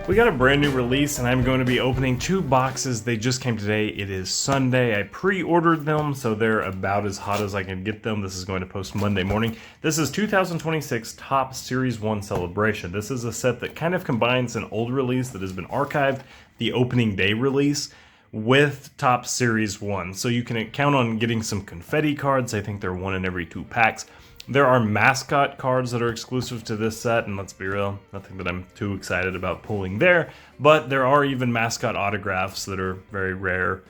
We got a brand new release and I'm going to be opening 2 boxes. They just came today. It is Sunday. I pre-ordered them, so they're about as hot as I can get them. This is going to post Monday morning. This is 2026 Topps Series 1 Celebration. This is a set that kind of combines an old release that has been archived, the opening day release, with Topps Series 1. So you can count on getting some confetti cards. I think they're 1 in every 2 packs. There are mascot cards that are exclusive to this set, and let's be real, nothing that I'm too excited about pulling there, but there are even mascot autographs that are very rare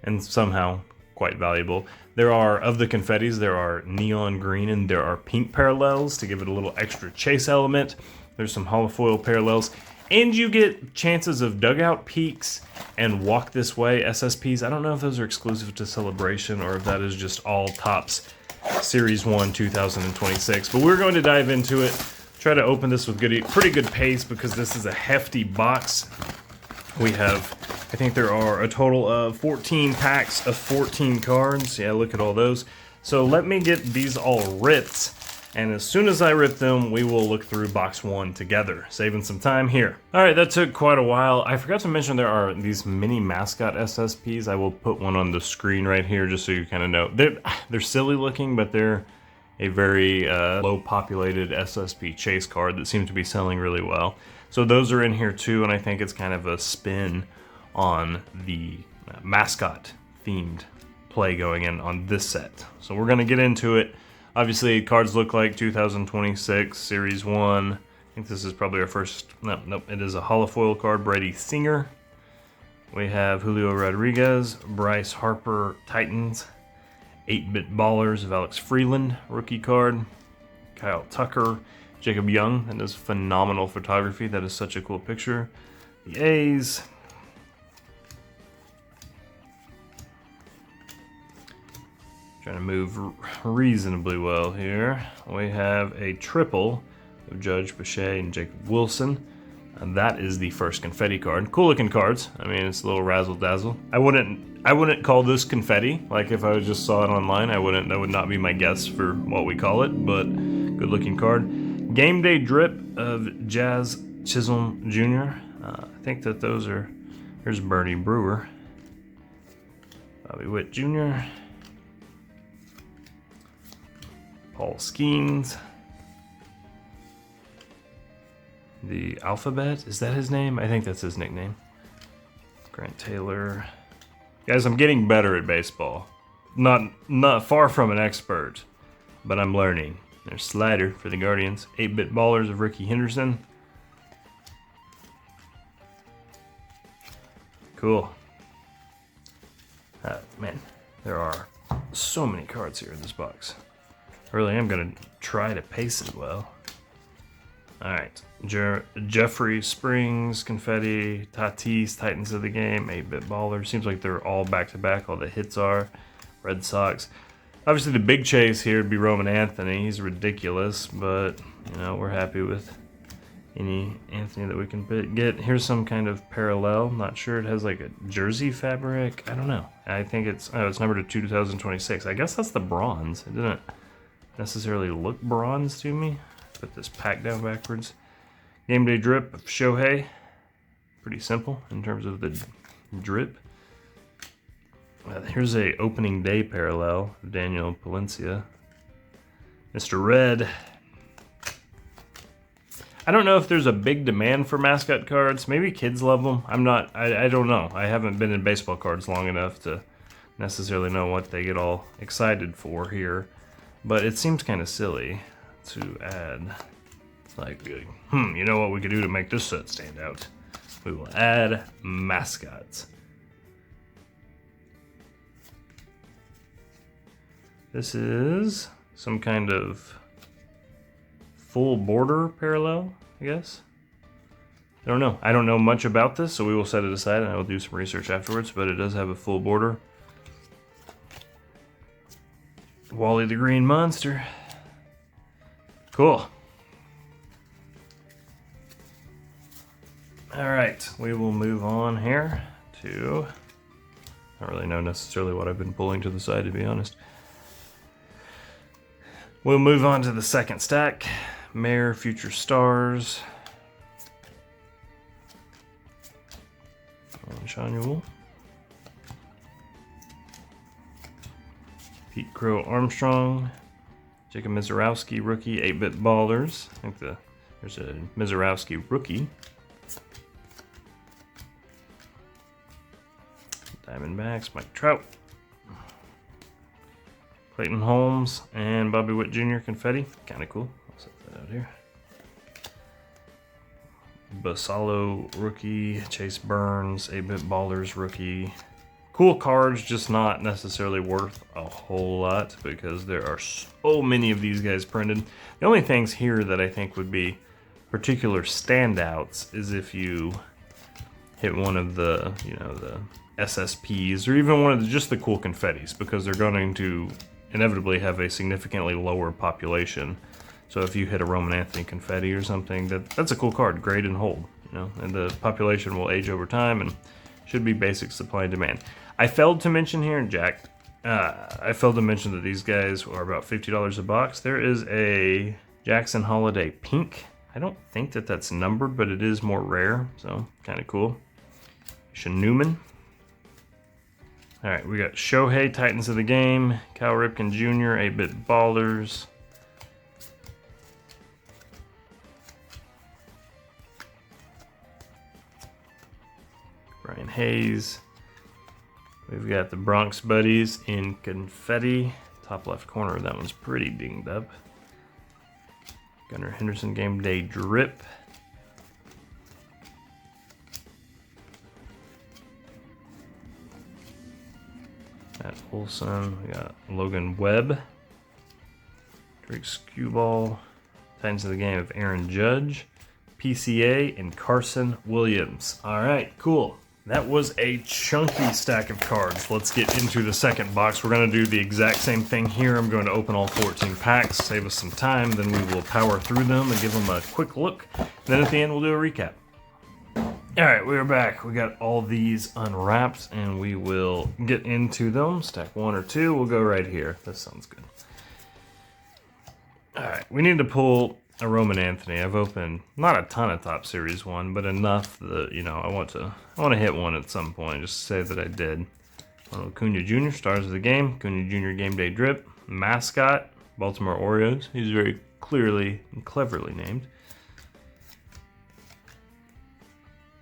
and somehow quite valuable. There are, of the confettis, there are neon green and there are pink parallels to give it a little extra chase element. There's some holofoil parallels, and you get chances of dugout peaks and walk this way SSPs. I don't know if those are exclusive to Celebration or if that is just all Topps Series 1 2026, but we're going to dive into it, try to open this with pretty good pace because this is a hefty box. We have, I think there are a total of 14 packs of 14 cards. Yeah, look at all those. So let me get these all ripped, and as soon as I rip them, we will look through box 1 together, saving some time here. Alright, that took quite a while. I forgot to mention there are these mini mascot SSPs. I will put one on the screen right here just so you kind of know. They're silly looking, but they're a very low populated SSP chase card that seems to be selling really well. So those are in here too, and I think it's kind of a spin on the mascot themed play going in on this set. So we're going to get into it. Obviously, cards look like 2026 Series 1. I think this is probably our first... Nope, it is a holofoil card, Brady Singer. We have Julio Rodriguez, Bryce Harper, Titans. 8-Bit Ballers of Alex Freeland, rookie card. Kyle Tucker, Jacob Young. That is phenomenal photography. That is such a cool picture. The A's. Trying to move reasonably well here. We have a triple of Judge Bechet and Jacob Wilson. And that is the first confetti card. Cool looking cards. I mean, it's a little razzle dazzle. I wouldn't call this confetti. Like if I just saw it online, that would not be my guess for what we call it, but good looking card. Game Day Drip of Jazz Chisholm Jr. I think that those are, here's Bernie Brewer. Bobby Witt Jr. Paul Skeens. The Alphabet, is that his name? I think that's his nickname. Grant Taylor. Guys, I'm getting better at baseball. Not far from an expert, but I'm learning. There's Slider for the Guardians. 8-Bit Ballers of Ricky Henderson. Cool. Man, there are so many cards here in this box. I really am going to try to pace it well. Alright, Jeffrey Springs, Confetti, Tatis, Titans of the Game, 8-Bit Baller. Seems like they're all back-to-back, all the hits are. Red Sox. Obviously the big chase here would be Roman Anthony. He's ridiculous, but, you know, we're happy with any Anthony that we can get. Here's some kind of parallel. Not sure, it has like a jersey fabric. I don't know. I think it's numbered to 2026. I guess that's the bronze. It didn't necessarily look bronze to me. Put this pack down backwards. Game Day Drip of Shohei. Pretty simple in terms of the drip. Here's a opening day parallel of Daniel Palencia. Mr. Red. I don't know if there's a big demand for mascot cards. Maybe kids love them. I don't know. I haven't been in baseball cards long enough to necessarily know what they get all excited for here. But it seems kind of silly to add, like, you know what we could do to make this set stand out? We will add mascots. This is some kind of full border parallel, I guess. I don't know. I don't know much about this, so we will set it aside and I will do some research afterwards, but it does have a full border. Wally the Green Monster. Cool. Alright, we will move on here to... I don't really know necessarily what I've been pulling to the side, to be honest. We'll move on to the second stack. Mayor, Future Stars. Sean Newell. Pete Crow Armstrong. Jacob Mizorowski, rookie. 8-Bit Ballers. I think there's a Mizorowski rookie. Diamondbacks, Mike Trout. Clayton Holmes and Bobby Witt Jr. confetti. Kind of cool. I'll set that out here. Basalo rookie. Chase Burns, 8-Bit Ballers rookie. Cool cards, just not necessarily worth a whole lot because there are so many of these guys printed. The only things here that I think would be particular standouts is if you hit one of the, the SSPs or even one of just the cool confettis, because they're going to inevitably have a significantly lower population. So if you hit a Roman Anthony confetti or something, that's a cool card, grade and hold, and the population will age over time and should be basic supply and demand. I failed to mention here, Jack, I failed to mention that these guys are about $50 a box. There is a Jackson Holiday pink. I don't think that that's numbered, but it is more rare, so kind of cool. Sean Newman. All right, we got Shohei, Titans of the Game, Cal Ripken Jr., 8-Bit Ballers. Brian Hayes. We've got the Bronx Buddies in confetti. Top left corner, that one's pretty dinged up. Gunnar Henderson Game Day Drip. Matt Olson. We got Logan Webb. Drake Skewball. Titans of the Game of Aaron Judge. PCA and Carson Williams. All right, cool. That was a chunky stack of cards. Let's get into the second box. We're going to do the exact same thing here. I'm going to open all 14 packs, save us some time, then we will power through them and give them a quick look. Then at the end, we'll do a recap. All right, we are back. We got all these unwrapped, and we will get into them. Stack 1 or 2, we'll go right here. This sounds good. All right, we need to pull a Roman Anthony. I've opened not a ton of Top Series 1, but enough that I want to hit one at some point. Just to say that I did. Acuna Jr. Stars of the Game. Acuna Jr. Game Day Drip. Mascot. Baltimore Orioles. He's very clearly and cleverly named.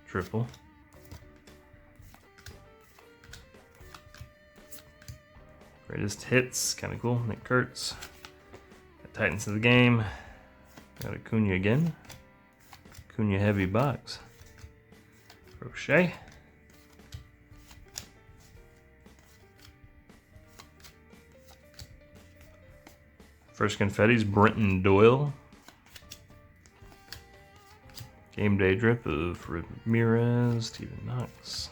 Triple. Greatest hits. Kind of cool. Nick Kurtz. Titans of the Game. Got Acuna again. Acuna heavy box. Crochet. First confetti's Brenton Doyle. Game Day Drip of Ramirez, Steven Knox.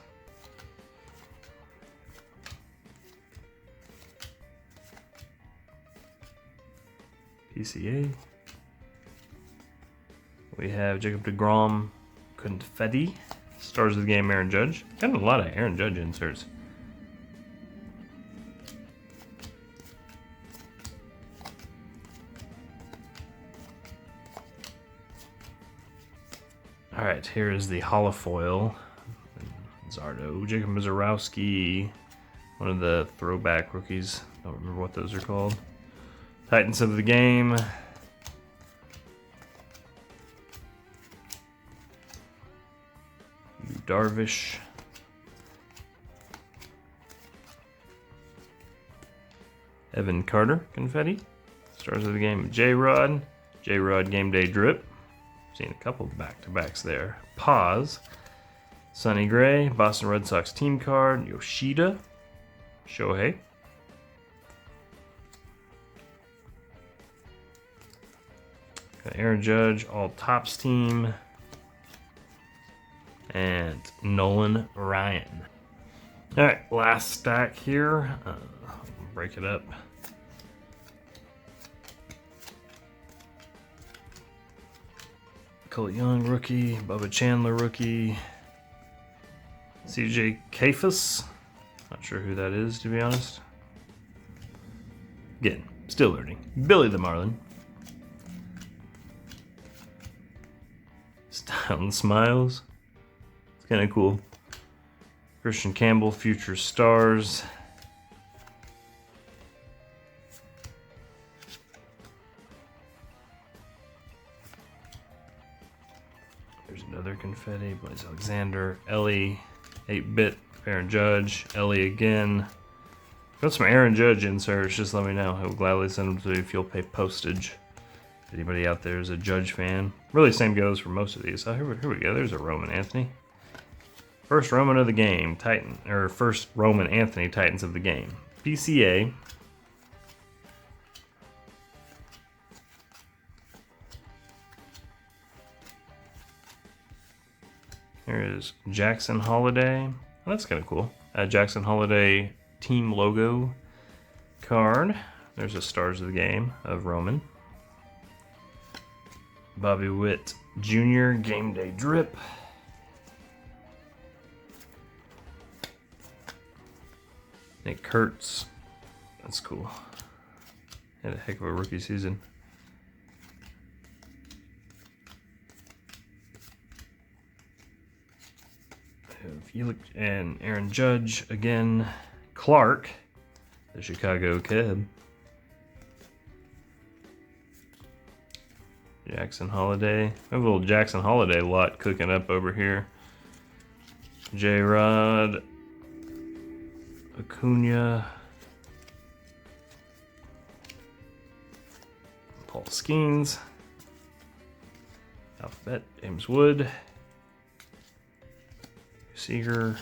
PCA. We have Jacob deGrom confetti. Stars of the Game, Aaron Judge. Got a lot of Aaron Judge inserts. All right, here is the holofoil. Zardo, Jacob Mizorowski, one of the throwback rookies. Don't remember what those are called. Titans of the Game. Darvish. Evan Carter confetti. Stars of the Game, J-Rod. J-Rod Game Day Drip. Seen a couple back-to-backs there. Paz. Sonny Gray. Boston Red Sox team card. Yoshida. Shohei. Got Aaron Judge, all Tops team. And Nolan Ryan. All right, last stack here. Break it up. Cole Young rookie, Bubba Chandler rookie, CJ Kafus. Not sure who that is, to be honest. Again, still learning. Billy the Marlin. Style and Smiles. It's kind of cool. Christian Campbell, Future Stars. There's another confetti. Blaze Alexander, Ellie, 8-bit, Aaron Judge, Ellie again. Got some Aaron Judge inserts, just let me know. I will gladly send them to you if you'll pay postage. Anybody out there is a Judge fan? Really, same goes for most of these. Oh, here we go. There's a Roman Anthony. First Roman of the game, first Roman Anthony, Titans of the game. PCA. Here is Jackson Holiday. Oh, that's kind of cool. Jackson Holiday team logo card. There's a Stars of the Game of Roman. Bobby Witt Jr. Game Day Drip. Nick Kurtz. That's cool. Had a heck of a rookie season. And Aaron Judge again. Clark, the Chicago Cub. Jackson Holiday. I have a little Jackson Holiday lot cooking up over here. J-Rod. Acuna. Paul Skeens. Alphabet. James Wood. Seager.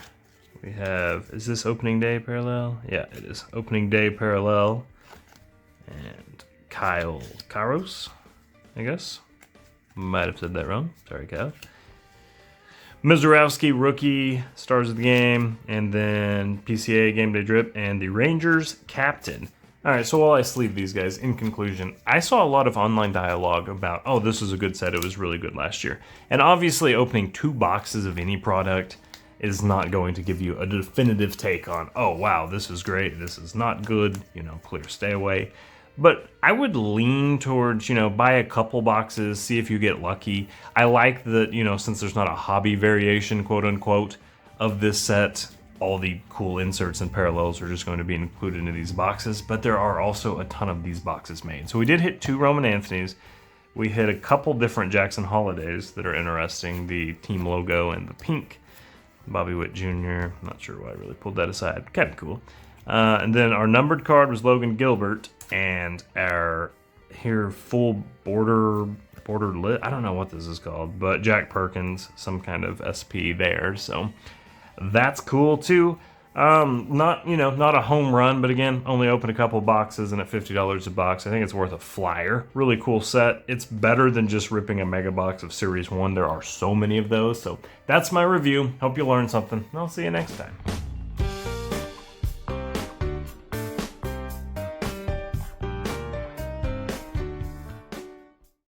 We have, is this opening day parallel? Yeah, it is. Opening day parallel. And Kyle Karos, I guess. Might have said that wrong. Sorry, Kyle. Mizorowski, rookie, Stars of the Game, and then PCA Game Day Drip, and the Rangers captain. All right, so while I sleeve these guys, in conclusion, I saw a lot of online dialogue about, oh, this is a good set, it was really good last year. And obviously opening 2 boxes of any product is not going to give you a definitive take on, oh, wow, this is great, this is not good, you know, clear, stay away. But I would lean towards, you know, buy a couple boxes, see if you get lucky. I like that, you know, since there's not a hobby variation, quote unquote, of this set, all the cool inserts and parallels are just going to be included into these boxes, but there are also a ton of these boxes made. So we did hit 2 Roman Anthonys. We hit a couple different Jackson Holidays that are interesting, the team logo and the pink. Bobby Witt Jr. I'm not sure why I really pulled that aside. Kind of cool. And then our numbered card was Logan Gilbert, and our here full border lit. I don't know what this is called, but Jack Perkins, some kind of SP there. So that's cool too. Not a home run, but again, only opened a couple boxes and at $50 a box, I think it's worth a flyer. Really cool set. It's better than just ripping a mega box of Series 1. There are so many of those. So that's my review. Hope you learned something. I'll see you next time.